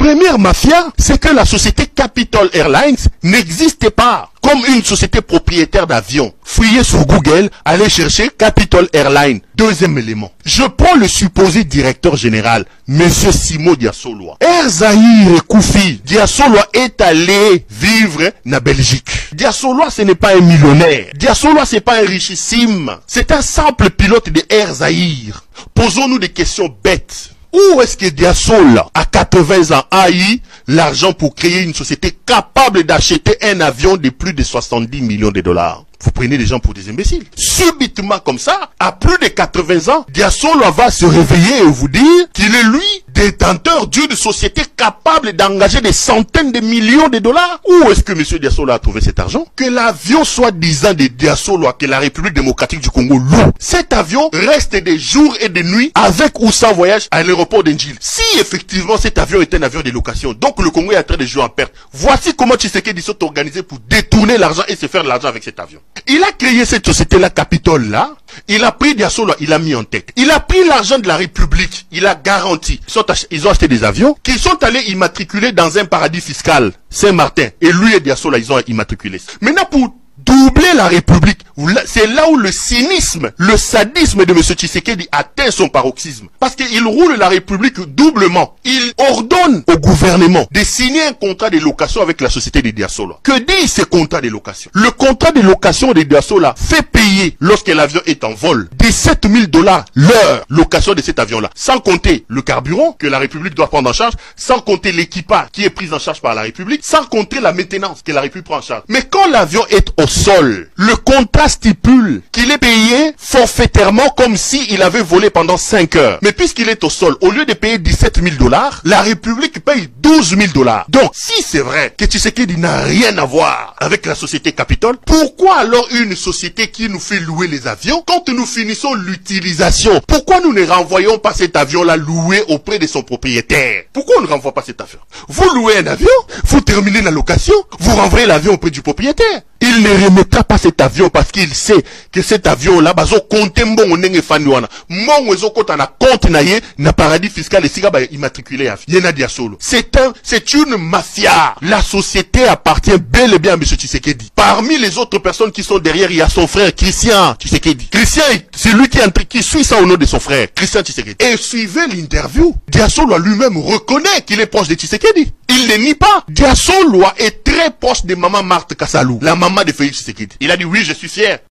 première mafia, c'est que la société Capital Airlines n'existait pas comme une société propriétaire d'avions. Fouillez sur Google, allez chercher Capital Airlines. Deuxième élément. Je prends le supposé directeur général, Monsieur Simo Diasoloa. Air Zahir et Koufi, Diasoloa est allé vivre en Belgique. Diasoloa, ce n'est pas un millionnaire. Diasoloa, c'est pas un richissime. C'est un simple pilote de Air Zahir. Posons-nous des questions bêtes. Où est-ce que Diasoloa, à 80 ans, a eu l'argent pour créer une société capable d'acheter un avion de plus de 70 millions de dollars? Vous prenez des gens pour des imbéciles. Subitement comme ça, à plus de 80 ans, Diasoloa va se réveiller et vous dire qu'il est lui détenteur d'une société capable d'engager des centaines de millions de dollars. Où est-ce que M. Diasoloa a trouvé cet argent? Que l'avion soi-disant de Diasoloa, que la République démocratique du Congo loue, cet avion reste des jours et des nuits avec ou sans voyage à l'aéroport d'Enjil. Si effectivement cet avion est un avion de location, donc le Congo est en train de jouer en perte, voici comment Tshisekedi s'est organisé pour détourner l'argent et se faire de l'argent avec cet avion. Il a créé cette société-là, Capitole là. Il a pris Diasoloa, il a mis en tête. Il a pris l'argent de la République, il a garanti. Ils ont acheté des avions qui sont allés immatriculer dans un paradis fiscal, Saint-Martin. Et lui et Diasoloa, ils ont immatriculé. Maintenant, pour doubler la République, c'est là où le cynisme, le sadisme de M. Tshisekedi atteint son paroxysme. Parce qu'il roule la République doublement. Il ordonne au gouvernement de signer un contrat de location avec la société de Diasoloa. Que dit ce contrat de location? Le contrat de location de Diasoloa fait payer, lorsque l'avion est en vol, 17 000 $ l'heure location de cet avion-là. Sans compter le carburant que la République doit prendre en charge, sans compter l'équipage qui est pris en charge par la République, sans compter la maintenance que la République prend en charge. Mais quand l'avion est au sol, le contrat stipule qu'il est payé forfaitairement comme s'il avait volé pendant 5 heures. Mais puisqu'il est au sol, au lieu de payer 17 000 $, la République paye 12 000 $. Donc, si c'est vrai que Tshisekedi n'a rien à voir avec la société Capitole, pourquoi alors une société qui nous fait louer les avions, quand nous finissons l'utilisation, pourquoi nous ne renvoyons pas cet avion-là loué auprès de son propriétaire? Pourquoi on ne renvoie pas cet avion? Vous louez un avion, vous terminez la location, vous renvoyez l'avion auprès du propriétaire. Il ne remettra pas cet avion parce qu'il sait que cet avion-là, bazo compte mbongo nenge faniwana. Mbongo ezo kota na compte na ye, na paradis fiscal et siga ba immatriculé à Yena Diasolo. C'est une mafia. La société appartient bel et bien à M. Tshisekedi. Parmi les autres personnes qui sont derrière, il y a son frère Christian Tshisekedi. Christian, c'est lui qui suit ça au nom de son frère, Christian Tshisekedi. Et suivez l'interview. Diasolo lui-même reconnaît qu'il est proche de Tshisekedi. Il ne nie pas. Diasolo est très proche de maman Marthe Kassalou, la maman de Félix Tshisekedi. Il a dit oui, je suis fier.